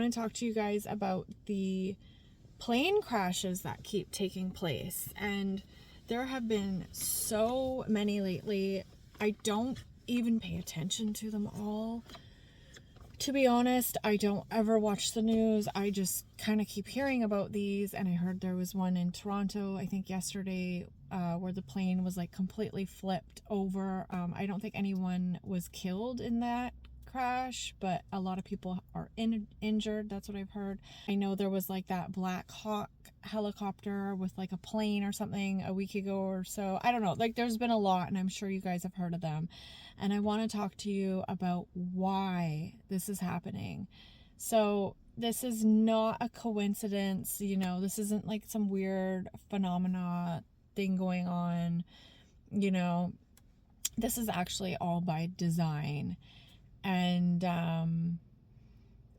want to talk to you guys about the plane crashes that keep taking place. And there have been so many lately. I don't even pay attention to them all. To be honest, I don't ever watch the news. I just kind of keep hearing about these. And I heard there was one in Toronto, I think yesterday, where the plane was like completely flipped over. I don't think anyone was killed in that crash, but a lot of people are injured. That's what I've heard. I know there was like that Black Hawk helicopter with like a plane or something a week ago or so. I don't know. Like there's been a lot, and I'm sure you guys have heard of them. And I want to talk to you about why this is happening. So this is not a coincidence. This isn't like some weird phenomena thing going on. This is actually all by design. And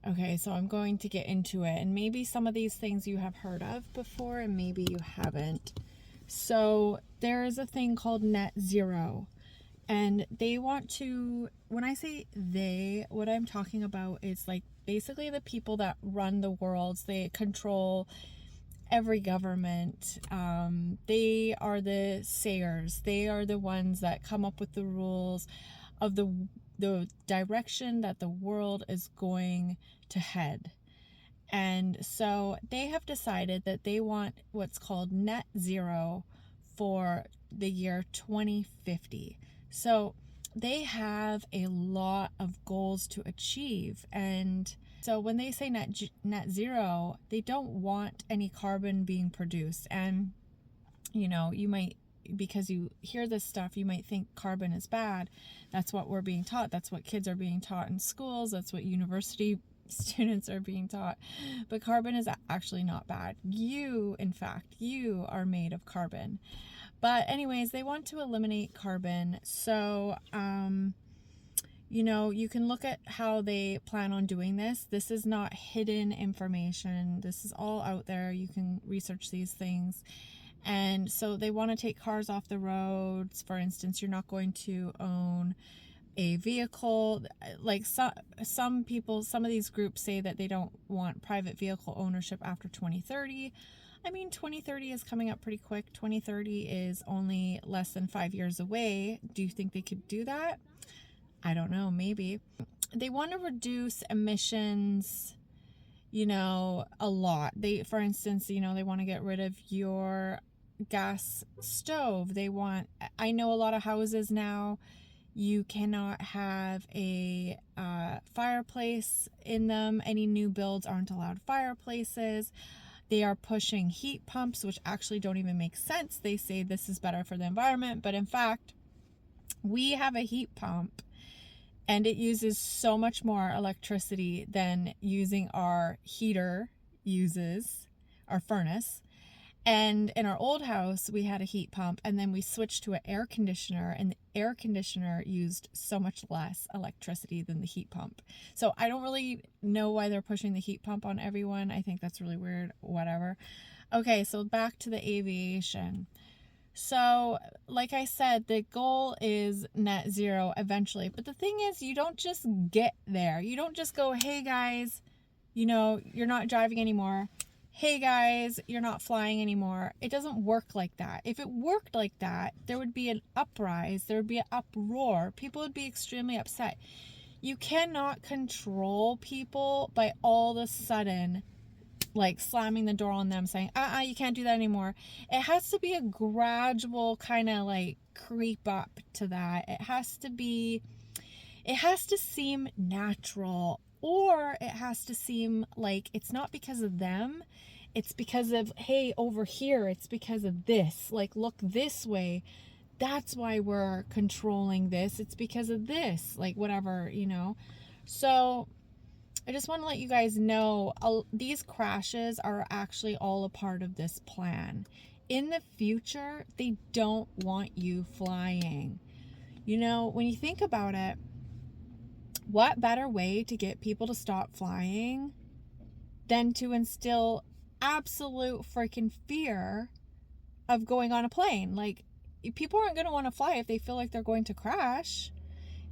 okay, so I'm going to get into it. And maybe some of these things you have heard of before and maybe you haven't. So there is a thing called net zero. And they want to, when I say they, what I'm talking about is like basically the people that run the world. They control every government. They are the sayers. They are the ones that come up with the rules of the direction that the world is going to head. And so they have decided that they want what's called net zero for the year 2050. So they have a lot of goals to achieve. And so when they say net zero, they don't want any carbon being produced. And, you might, because you hear this stuff, you might think carbon is bad. That's what we're being taught. That's what kids are being taught in schools. That's what university students are being taught. But carbon is actually not bad. In fact, you are made of carbon. But anyways, they want to eliminate carbon. So, you can look at how they plan on doing this. This is not hidden information. This is all out there. You can research these things. And so they want to take cars off the roads. For instance, you're not going to own a vehicle. Like some people, some of these groups say that they don't want private vehicle ownership after 2030. I mean, 2030 is coming up pretty quick. 2030 is only less than 5 years away. Do you think they could do that? I don't know, maybe. They want to reduce emissions, a lot. For instance, they want to get rid of your gas stove. I know a lot of houses now, you cannot have a fireplace in them. Any new builds aren't allowed fireplaces. They are pushing heat pumps, which actually don't even make sense. They say this is better for the environment, but in fact, we have a heat pump and it uses so much more electricity than using our heater uses, our furnace. And in our old house, we had a heat pump, and then we switched to an air conditioner, and the air conditioner used so much less electricity than the heat pump. So I don't really know why they're pushing the heat pump on everyone. I think that's really weird, whatever. Okay, so back to the aviation. So like I said, the goal is net zero eventually. But the thing is, you don't just get there. You don't just go, hey guys, you're not driving anymore. Hey guys, you're not flying anymore. It doesn't work like that. If it worked like that, there would be an uprise, there would be an uproar. People would be extremely upset. You cannot control people by all of a sudden like slamming the door on them saying, you can't do that anymore. It has to be a gradual kind of like creep up to that. It has to seem natural. Or it has to seem like it's not because of them. It's because of, hey, over here, it's because of this. Like, look this way. That's why we're controlling this. It's because of this. Like, whatever, So, I just want to let you guys know, these crashes are actually all a part of this plan. In the future, they don't want you flying. When you think about it, what better way to get people to stop flying than to instill absolute freaking fear of going on a plane? Like, people aren't going to want to fly if they feel like they're going to crash.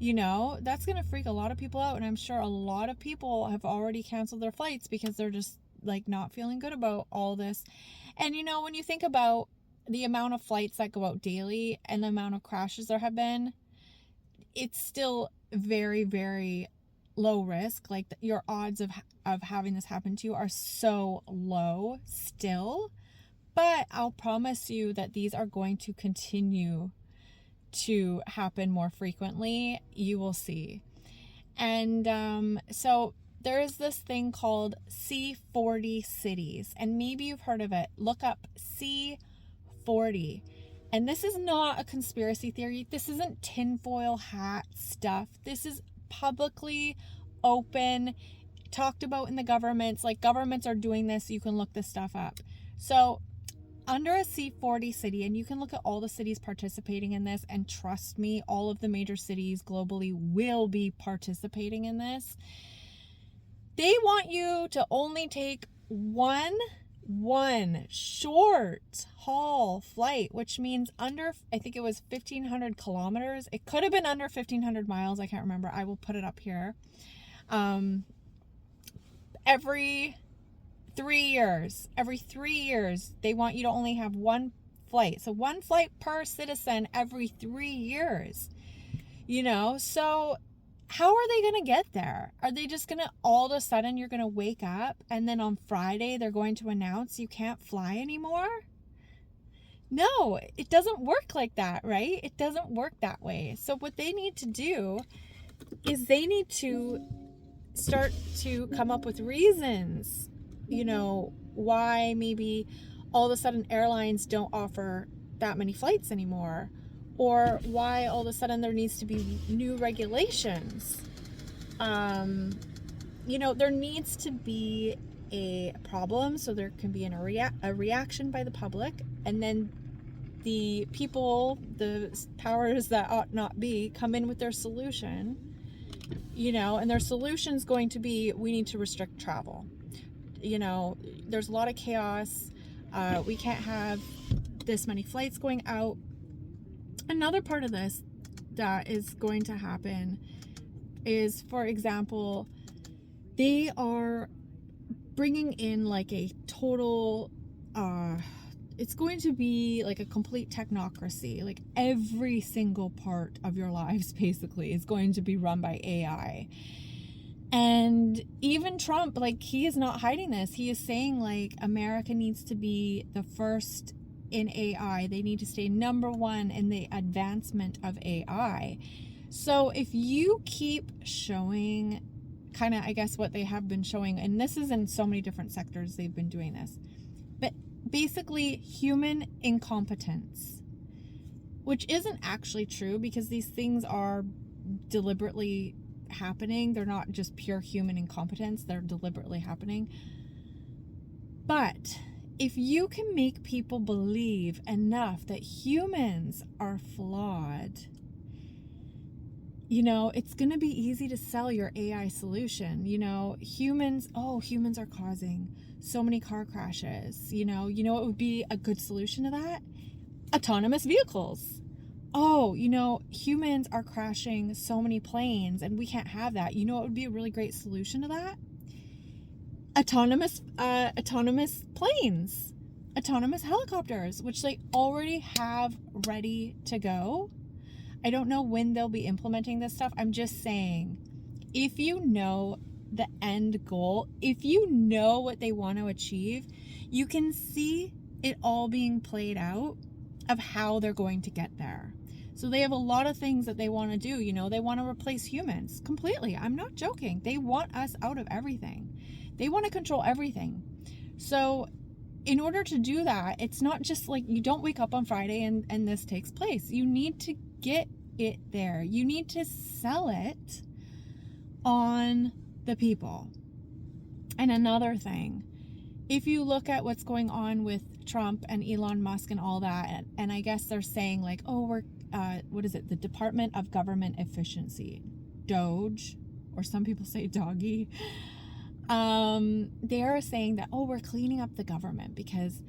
That's going to freak a lot of people out. And I'm sure a lot of people have already canceled their flights because they're just like not feeling good about all this. And when you think about the amount of flights that go out daily and the amount of crashes there have been, it's still very, very low risk. Like your odds of having this happen to you are so low still. But I'll promise you that these are going to continue to happen more frequently. You will see. And so there is this thing called C40 Cities, and maybe you've heard of it. Look up C40. And this is not a conspiracy theory. This isn't tinfoil hat stuff. This is publicly open, talked about in the governments. Like governments are doing this. You can look this stuff up. So under a C40 city, and you can look at all the cities participating in this, and trust me, all of the major cities globally will be participating in this. They want you to only take one short haul flight, which means under, I think it was 1,500 kilometers. It could have been under 1,500 miles. I can't remember. I will put it up here. Every 3 years, they want you to only have one flight. So one flight per citizen every 3 years, so how are they going to get there? Are they just going to, all of a sudden you're going to wake up and then on Friday they're going to announce you can't fly anymore? No, it doesn't work like that, right? It doesn't work that way. So what they need to do is they need to start to come up with reasons, why maybe all of a sudden airlines don't offer that many flights anymore, or why all of a sudden there needs to be new regulations. There needs to be a problem, so there can be a reaction by the public, and then the people, the powers that ought not be, come in with their solution, and their solution's going to be, we need to restrict travel. There's a lot of chaos. We can't have this many flights going out. Another part of this that is going to happen is, for example, they are bringing in like a total, it's going to be like a complete technocracy. Like every single part of your lives basically is going to be run by AI. And even Trump, like, he is not hiding this. He is saying, like, America needs to be the first in AI. They need to stay number one in the advancement of AI. So if you keep showing kind of, I guess, what they have been showing, and this is in so many different sectors they've been doing this, but basically human incompetence, which isn't actually true because these things are deliberately happening. They're not just pure human incompetence, they're deliberately happening. But if you can make people believe enough that humans are flawed, it's going to be easy to sell your AI solution. Humans are causing so many car crashes. What would be a good solution to that? Autonomous vehicles. Humans are crashing so many planes and we can't have that. What would be a really great solution to that? Autonomous planes, autonomous helicopters, which they already have ready to go. I don't know when they'll be implementing this stuff. I'm just saying, if you know the end goal, if you know what they want to achieve, you can see it all being played out of how they're going to get there. So they have a lot of things that they want to do. They want to replace humans completely. I'm not joking. They want us out of everything. They want to control everything. So in order to do that, it's not just like you don't wake up on Friday and this takes place. You need to get it there. You need to sell it on the people. And another thing, if you look at what's going on with Trump and Elon Musk and all that, and I guess they're saying like, we're, what is it? The Department of Government Efficiency, Doge, or some people say doggy. They are saying that, we're cleaning up the government because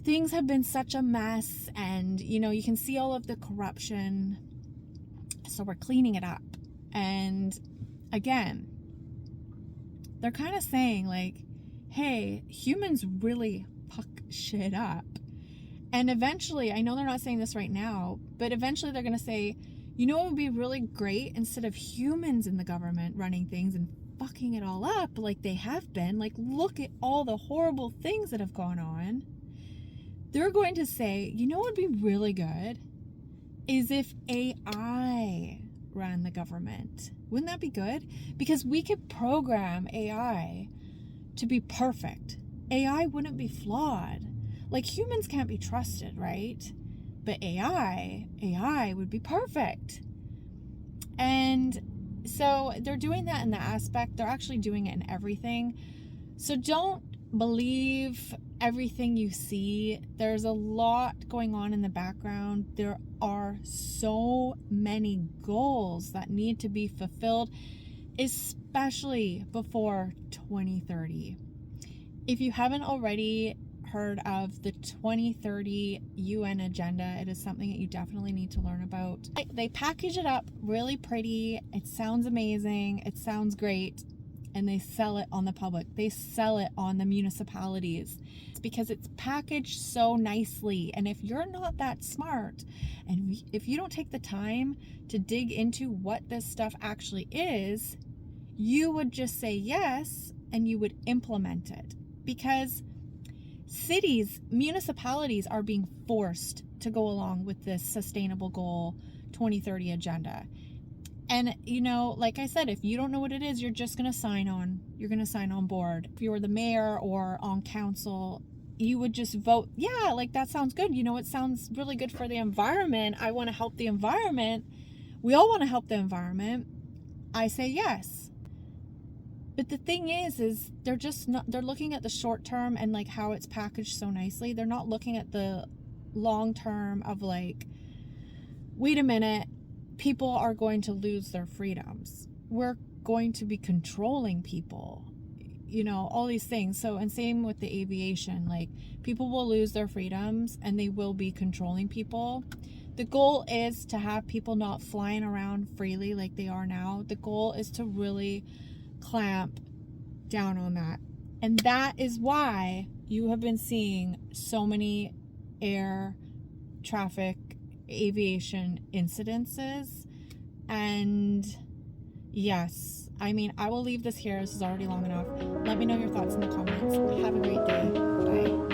things have been such a mess, and you can see all of the corruption. So we're cleaning it up. And again, they're kind of saying like, hey, humans really fuck shit up. And eventually, I know they're not saying this right now, but eventually they're going to say, you know, it would be really great instead of humans in the government running things and fucking it all up like they have been. Like, look at all the horrible things that have gone on. They're going to say, you know what would be really good is if AI ran the government. Wouldn't that be good? Because we could program AI to be perfect. AI wouldn't be flawed. Like, humans can't be trusted, right? But AI would be perfect. And so they're doing that in the aspect. They're actually doing it in everything. So don't believe everything you see. There's a lot going on in the background. There are so many goals that need to be fulfilled, especially before 2030. If you haven't already heard of the 2030 UN agenda, it is something that you definitely need to learn about. They package it up really pretty. It sounds amazing. It sounds great. And they sell it on the public. They sell it on the municipalities. It's because it's packaged so nicely. And if you're not that smart, and if you don't take the time to dig into what this stuff actually is, you would just say yes and you would implement it. Because cities, municipalities are being forced to go along with this sustainable goal 2030 agenda. And, you know, like I said, if you don't know what it is, you're just going to sign on. You're going to sign on board. If you were the mayor or on council, you would just vote, yeah, like that sounds good. You know, it sounds really good for the environment. I want to help the environment. We all want to help the environment. I say yes. But the thing is they're just not, they're looking at the short term and like how it's packaged so nicely. They're not looking at the long term of like, wait a minute, people are going to lose their freedoms. We're going to be controlling people, you know, all these things. So, and same with the aviation, like people will lose their freedoms and they will be controlling people. The goal is to have people not flying around freely like they are now. The goal is to really clamp down on that. And that is why you have been seeing so many air traffic aviation incidences. And yes, I mean, I will leave this here. This is already long enough. Let me know your thoughts in the comments. Have a great day. Bye.